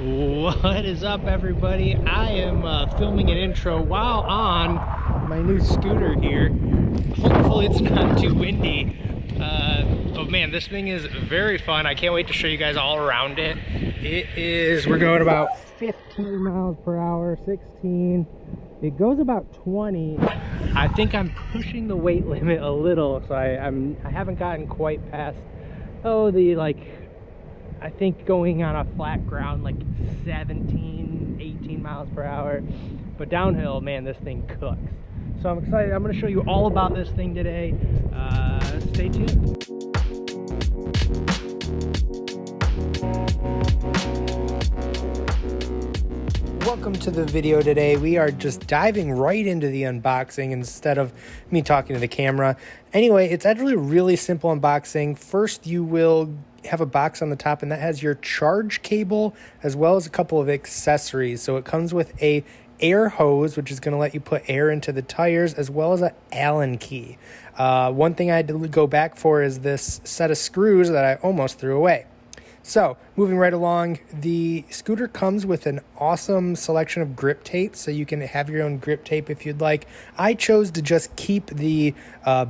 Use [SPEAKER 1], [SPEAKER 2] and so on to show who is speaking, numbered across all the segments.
[SPEAKER 1] What is up, everybody? I am filming an intro while on my new scooter here. Hopefully it's not too windy. But man, this thing is very fun. I can't wait to show you guys all around it. We're going about 15 miles per hour, 16. It goes about 20. I think I'm pushing the weight limit a little, so I haven't gotten quite past, I think going on a flat ground like 17, 18 miles per hour. But downhill, man, this thing cooks. So I'm excited. I'm going to show you all about this thing today. Stay tuned. Welcome to the video today. We are just diving right into the unboxing instead of me talking to the camera. Anyway, it's actually a really simple unboxing. First, you will have a box on the top, and that has your charge cable as well as a couple of accessories. So it comes with a air hose, which is going to let you put air into the tires, as well as an Allen key. One thing I had to go back for is this set of screws that I almost threw away. So, moving right along, the scooter comes with an awesome selection of grip tape, so you can have your own grip tape if you'd like. I chose to just keep the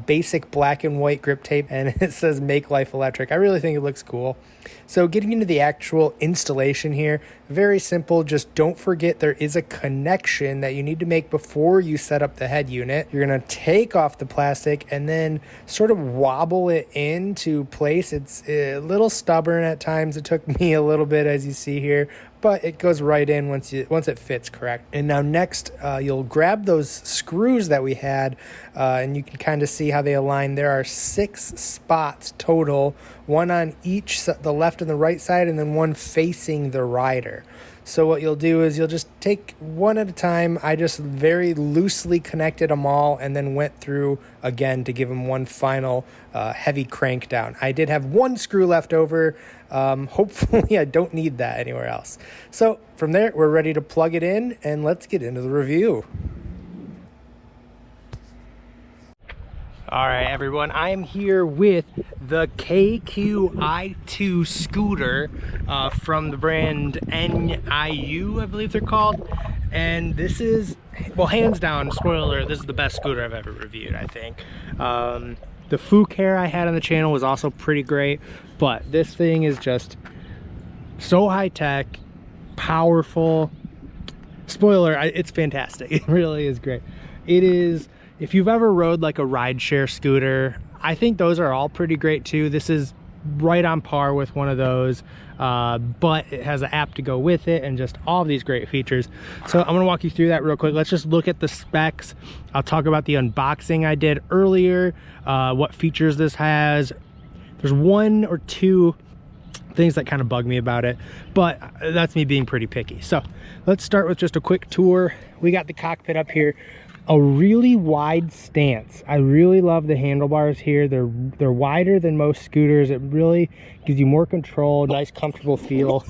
[SPEAKER 1] basic black and white grip tape, and it says Make Life Electric. I really think it looks cool. So getting into the actual installation here, very simple. Just don't forget there is a connection that you need to make before you set up the head unit. You're going to take off the plastic and then sort of wobble it into place. It's a little stubborn at times. It took me a little bit, as you see here, but it goes right in once it fits correct. And now next, you'll grab those screws that we had, and you can kind of see how they align. There are 6 spots total, one on each, the left and the right side, and then one facing the rider. So what you'll do is you'll just take one at a time. I just very loosely connected them all and then went through again to give them one final heavy crank down. I did have one screw left over. Hopefully I don't need that anywhere else. So from there, we're ready to plug it in, and let's get into the review. All right, everyone, I am here with the KQI2 Scooter from the brand NIU, I believe they're called. And this is, well, hands down, spoiler, this is the best scooter I've ever reviewed, I think. The Fook hair I had on the channel was also pretty great, but this thing is just so high-tech, powerful. Spoiler, it's fantastic. It really is great. It is, if you've ever rode like a rideshare scooter, I think those are all pretty great too. This is right on par with one of those, but it has an app to go with it and just all of these great features. So I'm gonna walk you through that real quick. Let's just look at the specs. I'll talk about the unboxing I did earlier, what features this has. There's 1 or 2 things that kind of bug me about it, but that's me being pretty picky. So let's start with just a quick tour. We got the cockpit up here. A really wide stance. I really love the handlebars here. They're wider than most scooters. It really gives you more control, nice comfortable feel.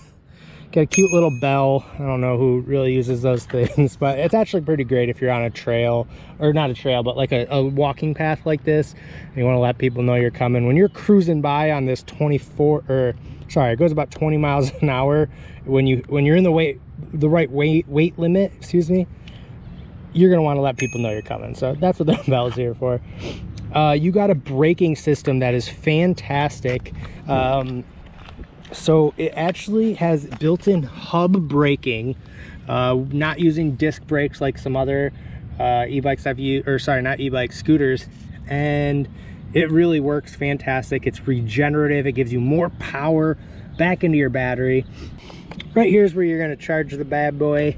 [SPEAKER 1] Got a cute little bell. I don't know who really uses those things, but it's actually pretty great if you're on a trail, or not a trail, but like a walking path like this, and you want to let people know you're coming. When you're cruising by on this it goes about 20 miles an hour. When you're in the right weight limit, excuse me, you're going to want to let people know you're coming. So that's what the bell's here for. You got a braking system that is fantastic. So it actually has built-in hub braking, not using disc brakes like some other e-bikes I've used, or sorry, not e-bikes, scooters. And it really works fantastic. It's regenerative. It gives you more power back into your battery. Right here's where you're going to charge the bad boy.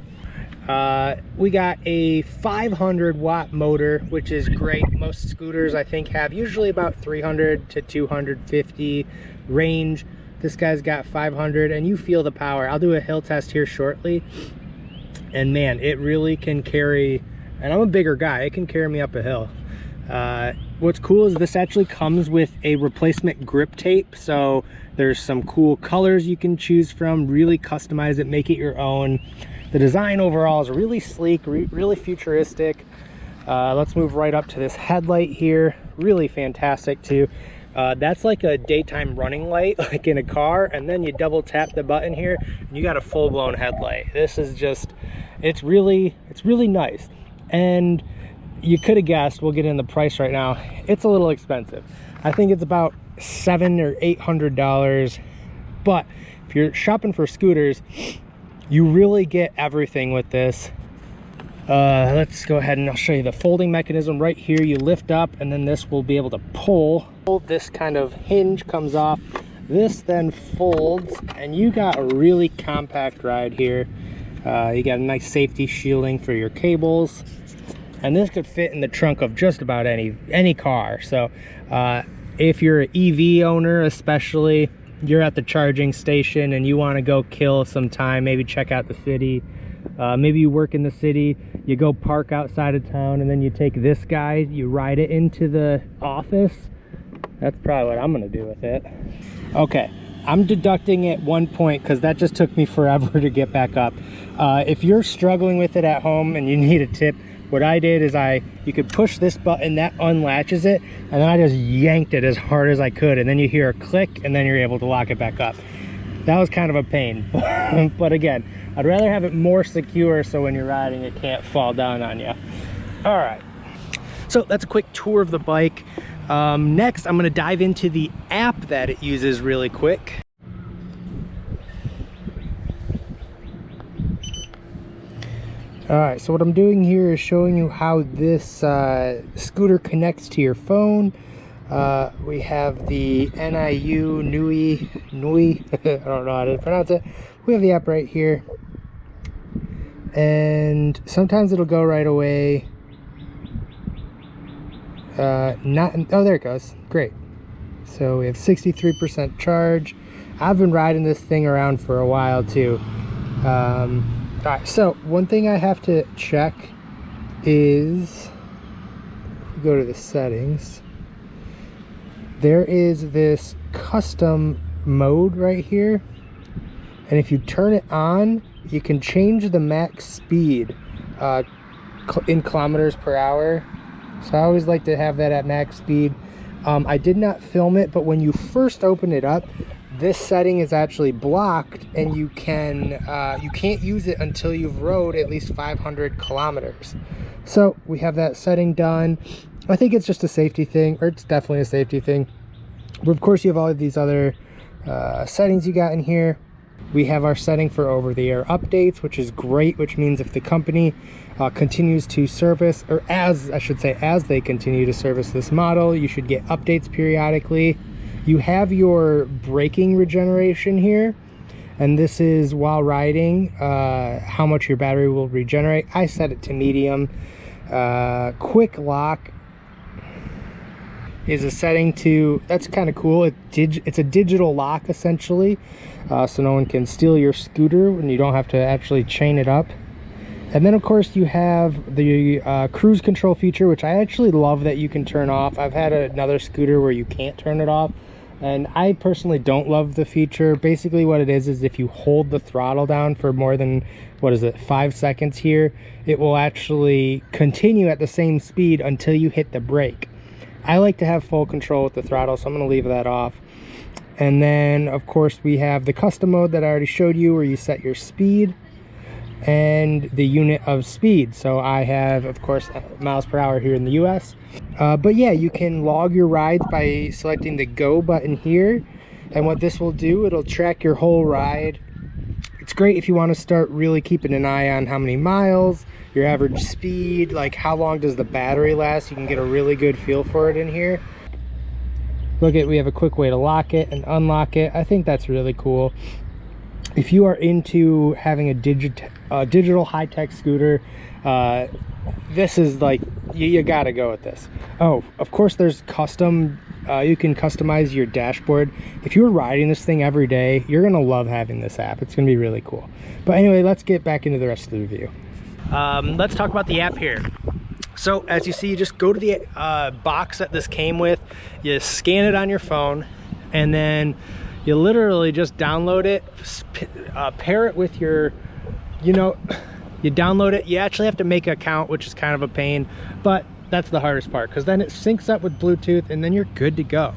[SPEAKER 1] We got a 500 watt motor, which is great. Most scooters I think have usually about 300 to 250 range. This guy's got 500, and you feel the power. I'll do a hill test here shortly, and man, it really can carry, and I'm a bigger guy, it can carry me up a hill. What's cool is this actually comes with a replacement grip tape, so there's some cool colors you can choose from, really customize it, make it your own. The design overall is really sleek, really futuristic. Let's move right up to this headlight here. Really fantastic too. That's like a daytime running light, like in a car, and then you double tap the button here and you got a full-blown headlight. This is just, it's really nice. And you could have guessed, we'll get in the price right now, it's a little expensive. I think it's about $700 or $800, but if you're shopping for scooters, you really get everything with this. Let's go ahead and I'll show you the folding mechanism right here. You lift up and then this will be able to pull. This kind of hinge comes off. This then folds and you got a really compact ride here. You got a nice safety shielding for your cables. And this could fit in the trunk of just about any car. So if you're an EV owner, especially, you're at the charging station and you want to go kill some time, maybe check out the city. Maybe you work in the city, you go park outside of town, and then you take this guy, you ride it into the office. That's probably what I'm gonna do with it. Okay, I'm deducting at 1 point because that just took me forever to get back up. If you're struggling with it at home and you need a tip, what I did is you could push this button, that unlatches it, and then I just yanked it as hard as I could, and then you hear a click, and then you're able to lock it back up. That was kind of a pain, but again, I'd rather have it more secure so when you're riding it can't fall down on you. All right, so that's a quick tour of the bike. Next, I'm gonna dive into the app that it uses really quick. All right, so what I'm doing here is showing you how this scooter connects to your phone. We have the NIU, NIU, I don't know how to pronounce it. We have the app right here. And sometimes it'll go right away. Oh, there it goes. Great. So we have 63% charge. I've been riding this thing around for a while too. All right, so one thing I have to check is, go to the settings. There is this custom mode right here. And if you turn it on, you can change the max speed in kilometers per hour. So I always like to have that at max speed. I did not film it, but when you first open it up, this setting is actually blocked and you can't use it until you've rode at least 500 kilometers. So we have that setting done. I think it's just a safety thing, or it's definitely a safety thing. But of course you have all of these other settings you got in here. We have our setting for over-the-air updates, which is great, which means if the company continues to service, or as they continue to service this model, you should get updates periodically. You have your braking regeneration here, and this is while riding, how much your battery will regenerate. I set it to medium. Quick lock is a setting to, that's kind of cool. It's a digital lock essentially, so no one can steal your scooter when you don't have to actually chain it up. And then of course you have the cruise control feature, which I actually love that you can turn off. I've had another scooter where you can't turn it off, and I personally don't love the feature. Basically what it is if you hold the throttle down for more than, 5 seconds here, it will actually continue at the same speed until you hit the brake. I like to have full control with the throttle, so I'm going to leave that off. And then of course we have the custom mode that I already showed you, where you set your speed and the unit of speed. So I have, of course, miles per hour here in the US. But yeah, you can log your rides by selecting the go button here. And what this will do, it'll track your whole ride. It's great if you want to start really keeping an eye on how many miles, your average speed, like how long does the battery last. You can get a really good feel for it in here. Look at, we have a quick way to lock it and unlock it. I think that's really cool. If you are into having a digital high-tech scooter, this is like, you gotta go with this. Oh, of course there's custom, you can customize your dashboard. If you're riding this thing every day, you're gonna love having this app. It's gonna be really cool. But anyway, let's get back into the rest of the review. Let's talk about the app here. So as you see, you just go to the box that this came with, you scan it on your phone, and then you literally just download it, pair it with your, you download it. You actually have to make an account, which is kind of a pain, but that's the hardest part, because then it syncs up with Bluetooth and then you're good to go.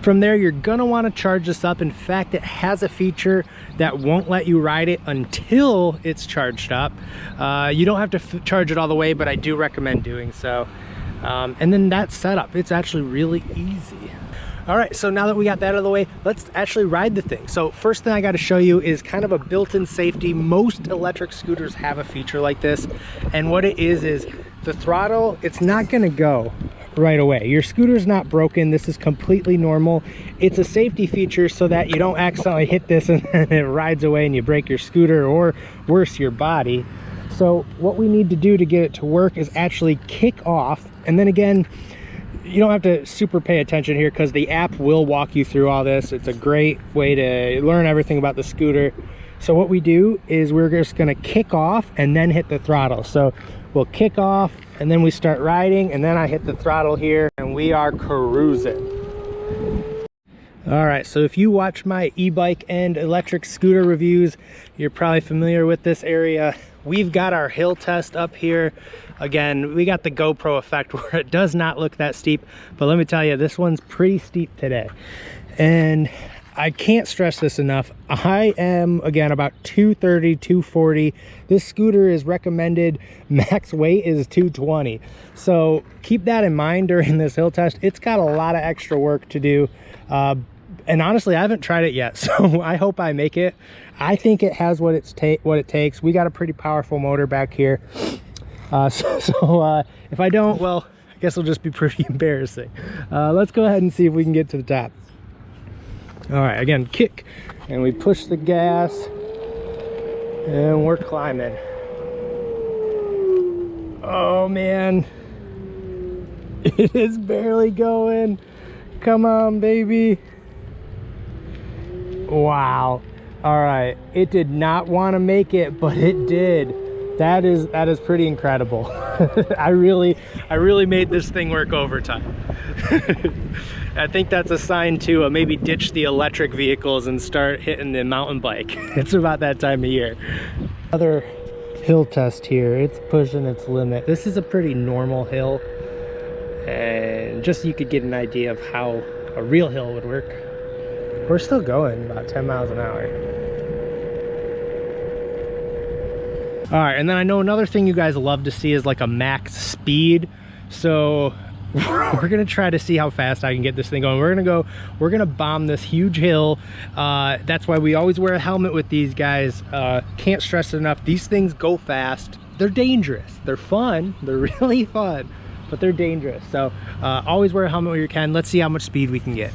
[SPEAKER 1] From there, you're gonna want to charge this up. In fact, it has a feature that won't let you ride it until it's charged up. You don't have to charge it all the way, but I do recommend doing so. And then that setup, it's actually really easy. All right, so now that we got that out of the way, let's actually ride the thing. So first thing I got to show you is kind of a built-in safety. Most electric scooters have a feature like this, and what it is the throttle, it's not going to go right away. Your scooter's not broken. This is completely normal. It's a safety feature so that you don't accidentally hit this and then it rides away and you break your scooter, or worse, your body. So what we need to do to get it to work is actually kick off, and then again, you don't have to super pay attention here because the app will walk you through all this. It's a great way to learn everything about the scooter. So what we do is we're just going to kick off and then hit the throttle. So we'll kick off and then we start riding, and then I hit the throttle here and we are cruising. All right, so if you watch my e-bike and electric scooter reviews, you're probably familiar with this area. We've got our hill test up here. Again, we got the GoPro effect where it does not look that steep, but let me tell you, this one's pretty steep today. And I can't stress this enough. I am, again, about 230, 240. This scooter is recommended, max weight is 220. So keep that in mind during this hill test. It's got a lot of extra work to do. And honestly, I haven't tried it yet, so I hope I make it. I think it has what it takes. We got a pretty powerful motor back here. If I don't, well, I guess it'll just be pretty embarrassing. Let's go ahead and see if we can get to the top. All right, again, kick, and we push the gas, and we're climbing. Oh man, it is barely going. Come on, baby. Wow. All right, it did not want to make it, but it did. That is pretty incredible. I really made this thing work overtime. I think that's a sign to maybe ditch the electric vehicles and start hitting the mountain bike. It's about that time of year. Another hill test here. It's pushing its limit. This is a pretty normal hill, and just so you could get an idea of how a real hill would work. We're still going about 10 miles an hour. All right, and then I know another thing you guys love to see is like a max speed. So we're gonna try to see how fast I can get this thing going. We're gonna bomb this huge hill. That's why we always wear a helmet with these guys. Can't stress it enough. These things go fast. They're dangerous. They're fun. They're really fun, but they're dangerous. So always wear a helmet when you can. Let's see how much speed we can get.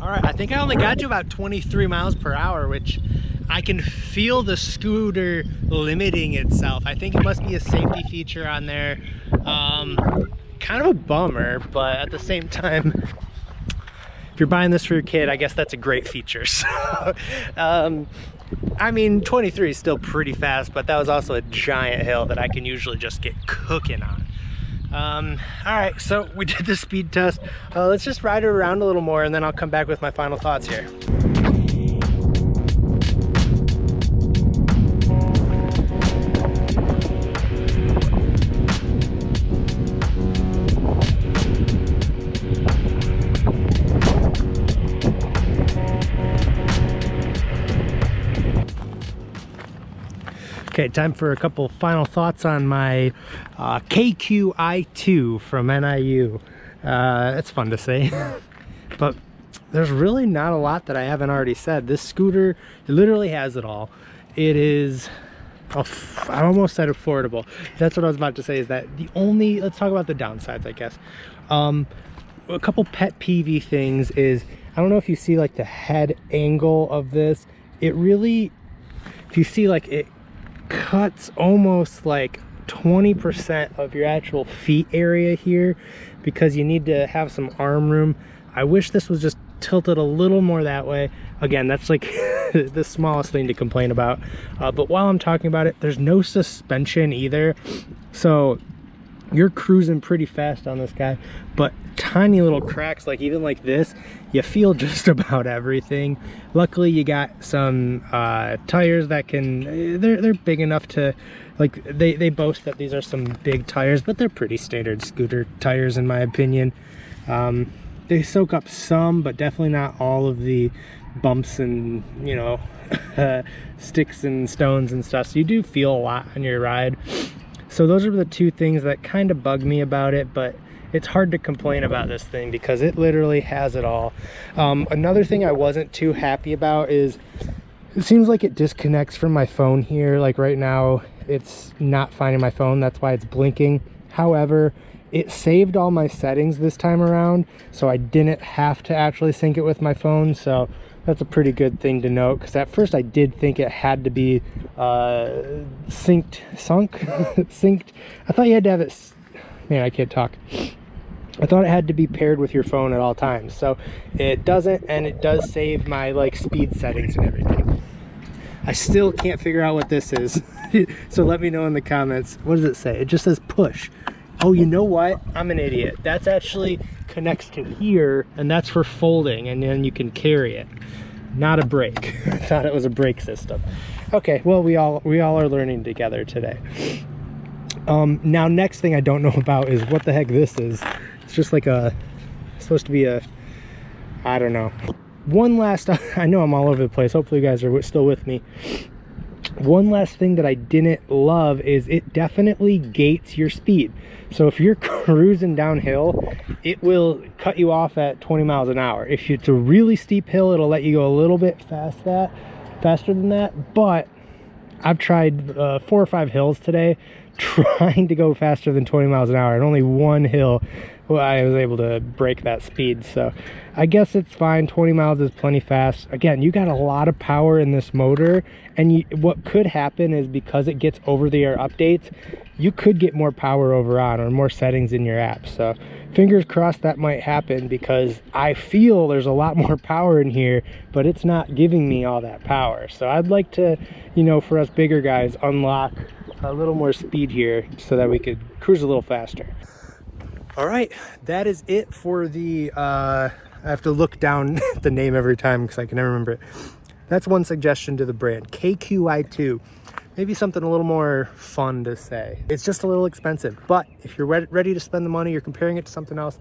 [SPEAKER 1] I think I only got to about 23 miles per hour, which I can feel the scooter limiting itself. I think it must be a safety feature on there. Kind of a bummer, but at the same time, if you're buying this for your kid, I guess that's a great feature. So, I mean, 23 is still pretty fast, but that was also a giant hill that I can usually just get cooking on. All right, so we did the speed test. Let's just ride it around a little more, and then I'll come back with my final thoughts here. Okay, time for a couple final thoughts on my KQI2 from NIU. That's fun to say, but there's really not a lot that I haven't already said. This scooter, it literally has it all. It is, I almost said affordable. That's what I was about to say, is that the only, let's talk about the downsides, I guess. A couple pet peeve things is, I don't know if you see like the head angle of this. It really, if you see like it cuts almost like 20% of your actual feet area here, because you need to have some arm room. I wish this was just tilted a little more that way. Again, that's like the smallest thing to complain about. But while I'm talking about it, there's no suspension either. So you're cruising pretty fast on this guy, but tiny little cracks, like even like this, you feel just about everything. Luckily you got some tires that can, they're big enough to, like, they boast that these are some big tires, but they're pretty standard scooter tires in my opinion. They soak up some, but definitely not all of the bumps and, you know, sticks and stones and stuff. So you do feel a lot on your ride. So those are the two things that kind of bug me about it, but it's hard to complain about this thing because it literally has it all. Another thing I wasn't too happy about is it seems like it disconnects from my phone here. Like right now, it's not finding my phone. That's why it's blinking. However, it saved all my settings this time around, so I didn't have to actually sync it with my phone. So that's a pretty good thing to note, because at first I did think it had to be synced. I thought you had to have it, man, I can't talk. I thought it had to be paired with your phone at all times. So it doesn't, and it does save my like speed settings and everything. I still can't figure out what this is. So let me know in the comments. What does it say? It just says push. Oh, you know what? I'm an idiot. That's actually connects to here, and that's for folding, and then you can carry it. Not a brake. I thought it was a brake system. Okay, well, we all are learning together today. Now, next thing I don't know about is what the heck this is. It's just like supposed to be a, I don't know. One last, I know I'm all over the place. Hopefully you guys are still with me. One last thing that I didn't love is it definitely gates your speed. So if you're cruising downhill, it will cut you off at 20 miles an hour. If it's a really steep hill, it'll let you go a little bit faster than that. But I've tried 4 or 5 hills today trying to go faster than 20 miles an hour, and only one hill I was able to break that speed. So I guess it's fine. 20 miles is plenty fast. Again, you got a lot of power in this motor, and what could happen is because it gets over-the-air updates, you could get more power over on, or more settings in your app. So fingers crossed that might happen, because I feel there's a lot more power in here, but it's not giving me all that power. So I'd like to, you know, for us bigger guys, unlock a little more speed here so that we could cruise a little faster. All right, that is it for the, I have to look down the name every time because I can never remember it. That's one suggestion to the brand, KQI2. Maybe something a little more fun to say. It's just a little expensive, but if you're ready to spend the money, you're comparing it to something else,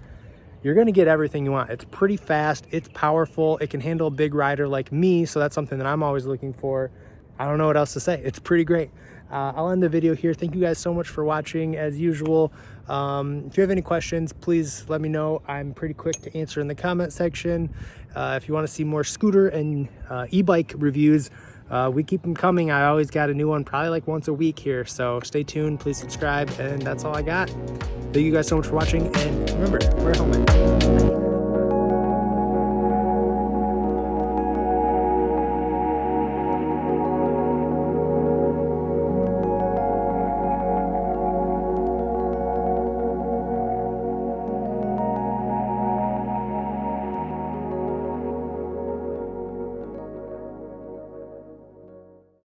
[SPEAKER 1] you're gonna get everything you want. It's pretty fast, it's powerful, it can handle a big rider like me, so that's something that I'm always looking for. I don't know what else to say. It's pretty great. I'll end the video here. Thank you guys so much for watching, as usual. If you have any questions, please let me know. I'm pretty quick to answer in the comment section. If you want to see more scooter and e-bike reviews, we keep them coming. I always got a new one probably like once a week here, so stay tuned, please subscribe, and that's all I got. Thank you guys so much for watching, and remember, wear a helmet.